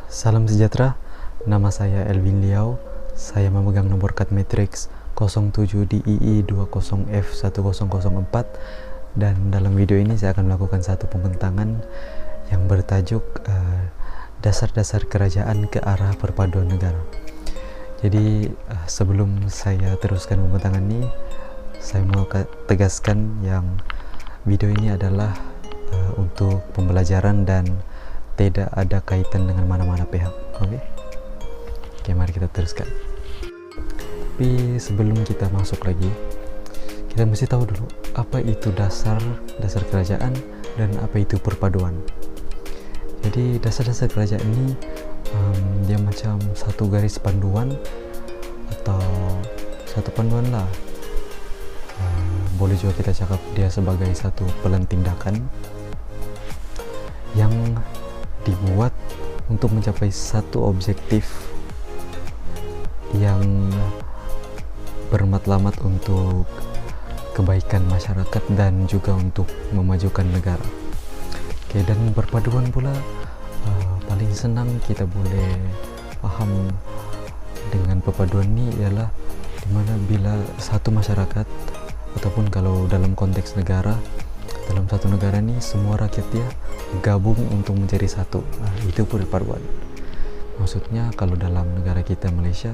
Salam sejahtera, nama saya Elvin Liao. Saya memegang nomor card matrix 07 DII 20F1004 dan dalam video ini saya akan melakukan satu pembentangan yang bertajuk dasar-dasar kerajaan ke arah perpaduan negara. Jadi sebelum saya teruskan pembentangan ini, saya mau tegaskan yang video ini adalah untuk pembelajaran dan tidak ada kaitan dengan mana-mana pihak. Oke, mari kita teruskan. Tapi sebelum kita masuk lagi, kita mesti tahu dulu apa itu dasar kerajaan dan apa itu perpaduan. Jadi dasar-dasar kerajaan ini dia macam satu garis panduan atau satu panduan lah. Boleh juga kita cakap dia sebagai satu plan tindakan yang dibuat untuk mencapai satu objektif yang bermatlamat untuk kebaikan masyarakat dan juga untuk memajukan negara. Oke, dan perpaduan pula paling senang kita boleh paham dengan perpaduan ini ialah dimana bila satu masyarakat ataupun kalau dalam konteks negara, dalam satu negara ini semua rakyatnya gabung untuk menjadi satu. Itu perpaduan. Maksudnya kalau dalam negara kita Malaysia,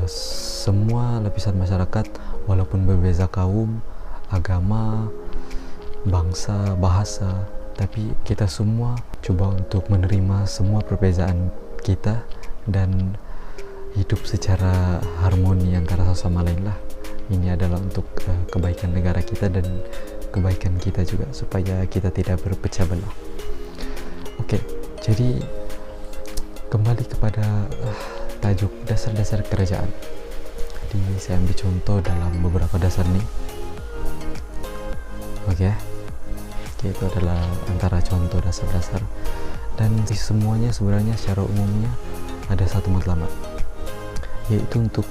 semua lapisan masyarakat walaupun berbeza kaum, agama, bangsa, bahasa, tapi kita semua coba untuk menerima semua perbezaan kita dan hidup secara harmoni antara satu sama lain lah. Ini adalah untuk kebaikan negara kita dan kebaikan kita juga, supaya kita tidak berpecah belah. Oke, jadi kembali kepada tajuk dasar-dasar kerajaan. Jadi saya ambil contoh dalam beberapa dasar nih. Oke, itu adalah antara contoh dasar-dasar, dan semuanya sebenarnya secara umumnya ada satu matlamat, yaitu untuk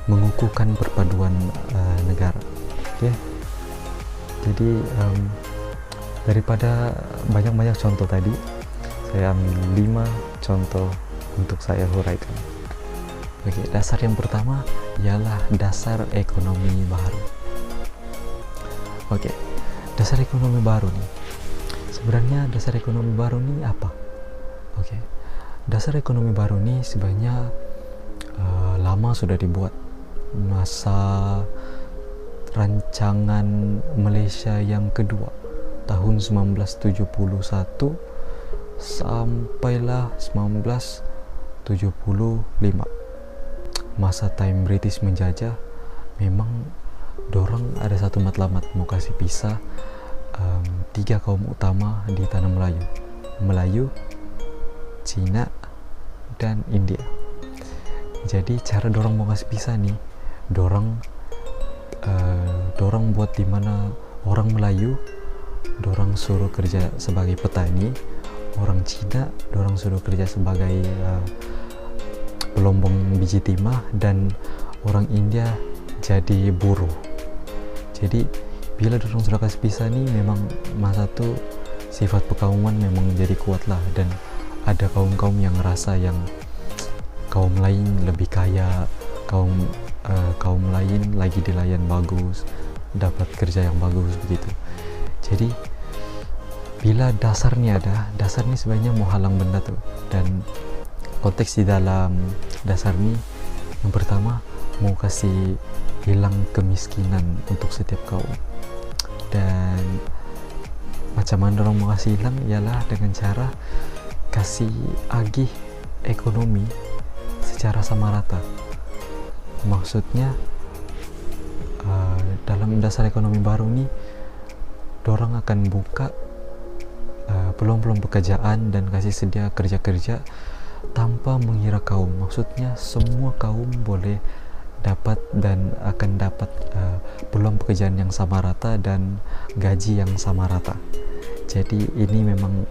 mengukuhkan perpaduan negara. Oke, jadi daripada banyak-banyak contoh tadi, saya ambil 5 contoh untuk saya huraikan. Oke, dasar yang pertama ialah dasar ekonomi baru. Oke, dasar ekonomi baru nih. Sebenarnya dasar ekonomi baru nih apa? Oke, dasar ekonomi baru nih sebenarnya lama sudah dibuat. Masa rancangan Malaysia yang kedua tahun 1971 sampailah 1975, masa time British menjajah. Memang dorang ada satu matlamat mau kasih pisah 3 kaum utama di tanah Melayu, Cina, dan India. Jadi cara dorang mau kasih pisah nih, dorang buat dimana orang Melayu dorang suruh kerja sebagai petani, orang Cina dorang suruh kerja sebagai pelombong biji timah, dan orang India jadi buruh. Jadi bila dorang sudah kasih pisah nih, memang masa tuh sifat perkauman memang jadi kuat lah, dan ada kaum-kaum yang ngerasa yang kaum lain lebih kaya, kaum lain lagi dilayan bagus, dapat kerja yang bagus begitu. Jadi bila dasarnya sebenarnya mau halang benda tuh, dan konteks di dalam dasar ini yang pertama mau kasih hilang kemiskinan untuk setiap kaum. Dan macam mana orang mau kasih hilang ialah dengan cara kasih agih ekonomi secara sama rata. Maksudnya dalam dasar ekonomi baru ini dorang akan buka peluang-peluang pekerjaan dan kasih sedia kerja-kerja tanpa mengira kaum. Maksudnya semua kaum boleh dapat dan akan dapat peluang pekerjaan yang sama rata dan gaji yang sama rata. Jadi ini memang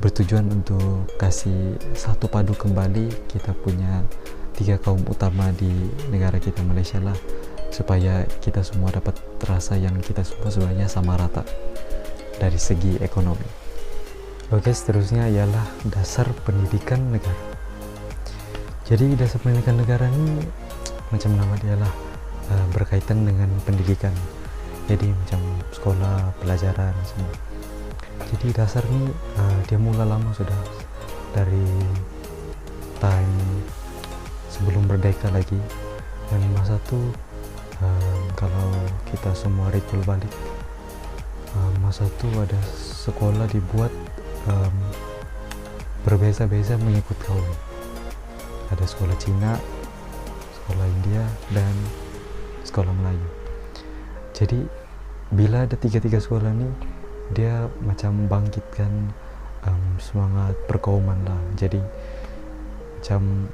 bertujuan untuk kasih satu padu kembali kita punya 3 kaum utama di negara kita Malaysia lah, supaya kita semua dapat terasa yang kita semua sebenarnya sama rata dari segi ekonomi. Oke, seterusnya ialah dasar pendidikan negara. Jadi dasar pendidikan negara ini macam nama dia lah, berkaitan dengan pendidikan. Jadi macam sekolah, pelajaran semua. Jadi dasar ini dia mula lama sudah, dari time sebelum merdeka lagi. Dan masa itu kalau kita semua recall balik, masa itu ada sekolah dibuat berbeza-beza mengikut kaum. Ada sekolah Cina, sekolah India, dan sekolah Melayu. Jadi bila ada tiga-tiga sekolah ini, dia macam bangkitkan semangat perkauman lah. Jadi macam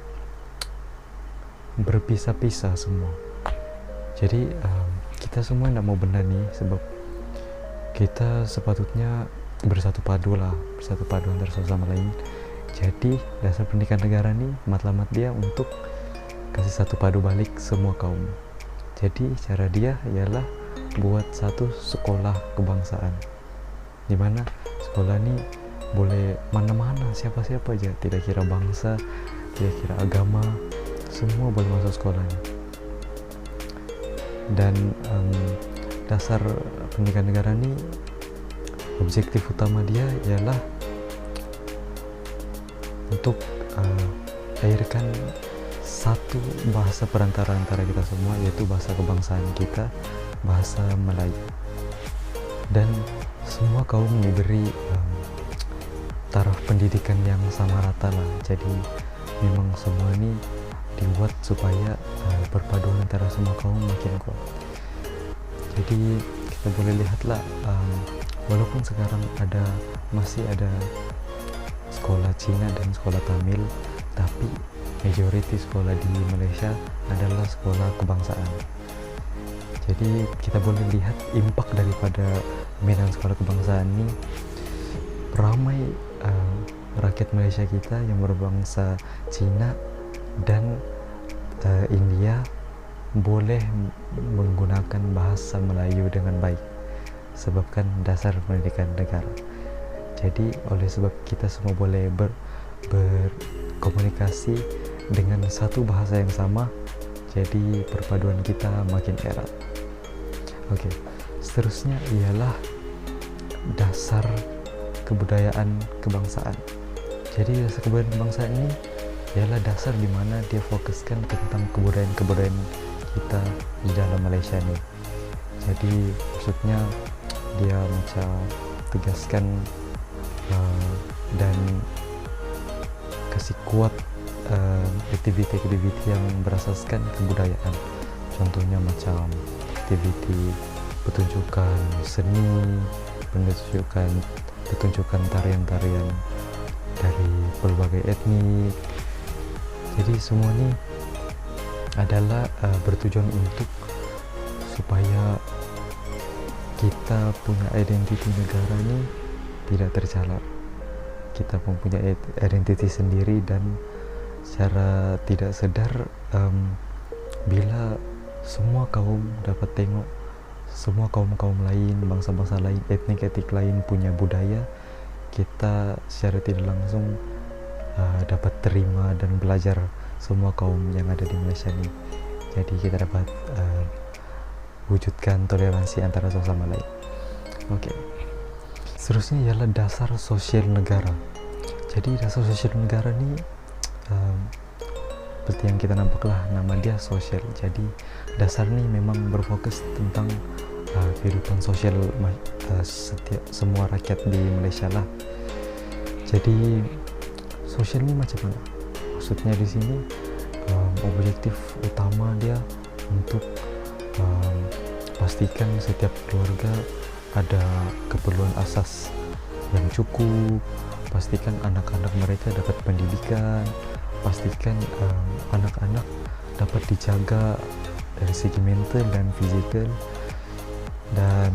berpisah-pisah semua. Jadi kita semua tidak mau benda nih, sebab kita sepatutnya bersatu padu antara satu sama lain. Jadi dasar pendidikan negara nih matlamat dia untuk kasih satu padu balik semua kaum. Jadi cara dia ialah buat satu sekolah kebangsaan, dimana sekolah ini boleh mana-mana, siapa-siapa aja, tidak kira bangsa, tidak kira agama, semua boleh masuk sekolah ini. Dan dasar pendidikan negara ini objektif utama dia ialah untuk lahirkan satu bahasa perantara antara kita semua, yaitu bahasa kebangsaan kita, bahasa Melayu. Dan semua kaum diberi taraf pendidikan yang sama rata lah. Jadi memang semua ini dibuat supaya perpaduan antara semua kaum makin kuat. Jadi kita boleh lihatlah, walaupun sekarang masih ada sekolah Cina dan sekolah Tamil, tapi majority sekolah di Malaysia adalah sekolah kebangsaan. Jadi kita boleh lihat impak daripada pembinaan sekolah kebangsaan ini. Ramai rakyat Malaysia kita yang berbangsa Cina dan India boleh menggunakan bahasa Melayu dengan baik, sebabkan dasar pendidikan negara. Jadi oleh sebab kita semua boleh berkomunikasi dengan satu bahasa yang sama, jadi perpaduan kita makin erat. Oke, seterusnya ialah dasar kebudayaan kebangsaan. Jadi dasar kebudayaan kebangsaan ini ialah dasar di mana dia fokuskan tentang kebudayaan kita di dalam Malaysia ini. Jadi maksudnya dia macam tegaskan dan kasih kuat aktiviti-aktiviti yang berasaskan kebudayaan. Contohnya macam aktiviti pertunjukan seni, pertunjukan tarian-tarian dari berbagai etnik. Jadi semua ini adalah bertujuan untuk supaya kita punya identiti negara ini tidak tercalar. Kita mempunyai identiti sendiri, dan secara tidak sadar bila semua kaum dapat tengok, semua kaum-kaum lain, bangsa-bangsa lain, etnik-etnik lain punya budaya, kita secara tidak langsung dapat terima dan belajar semua kaum yang ada di Malaysia ini. Jadi kita dapat wujudkan toleransi antara sesama lain. Oke. Seterusnya ialah dasar sosial negara. Jadi dasar sosial negara ini seperti yang kita nampaklah, nama dia sosial. Jadi dasar ini memang berfokus tentang kehidupan sosial setiap semua rakyat di Malaysia lah. Jadi sosial ini macam mana? Maksudnya di sini objektif utama dia untuk pastikan setiap keluarga ada keperluan asas yang cukup, pastikan anak-anak mereka dapat pendidikan, pastikan anak-anak dapat dijaga dari segi mental dan fisikal, dan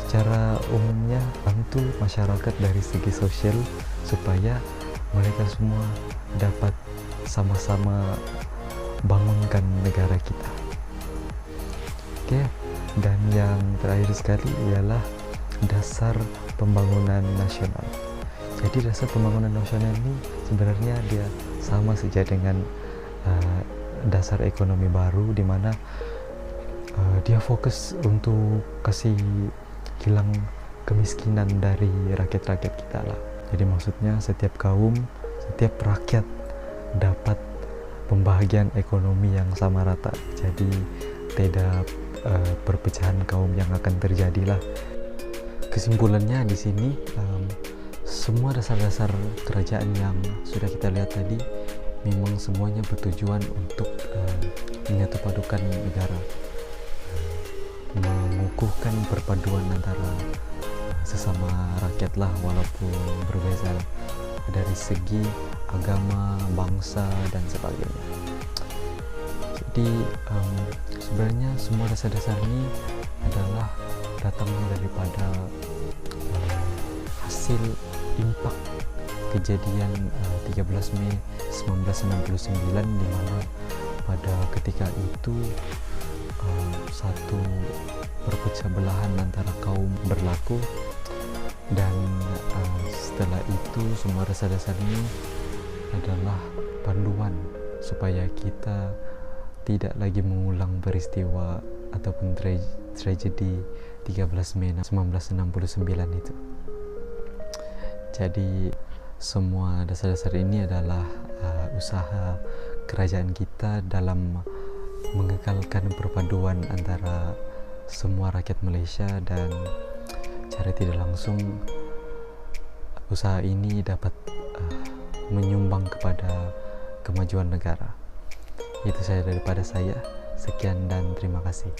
secara umumnya bantu masyarakat dari segi sosial supaya mereka semua dapat sama-sama bangunkan negara kita. Oke, dan yang terakhir sekali ialah dasar pembangunan nasional. Jadi dasar pembangunan nasional ini sebenarnya dia sama saja dengan dasar ekonomi baru, di mana dia fokus untuk kasih hilang kemiskinan dari rakyat-rakyat kita lah. Jadi maksudnya setiap kaum, setiap rakyat dapat pembahagian ekonomi yang sama rata. Jadi tidak perpecahan kaum yang akan terjadi lah. Kesimpulannya di sini, semua dasar-dasar kerajaan yang sudah kita lihat tadi memang semuanya bertujuan untuk menyatupadukan negara, mengukuhkan perpaduan antara sesama rakyat lah, walaupun berbeza dari segi agama, bangsa, dan sebagainya. Jadi sebenarnya semua dasar-dasar ini adalah datangnya daripada hasil impak kejadian 13 Mei 1969, di mana pada ketika itu satu perpecah belahan antara kaum berlaku, dan setelah itu semua dasar-dasar ini adalah panduan supaya kita tidak lagi mengulang peristiwa ataupun tragedi 13 Mei 1969 itu. Jadi semua dasar-dasar ini adalah usaha kerajaan kita dalam mengekalkan perpaduan antara semua rakyat Malaysia, dan secara tidak langsung usaha ini dapat menyumbang kepada kemajuan negara. Itu saja daripada saya. Sekian dan terima kasih.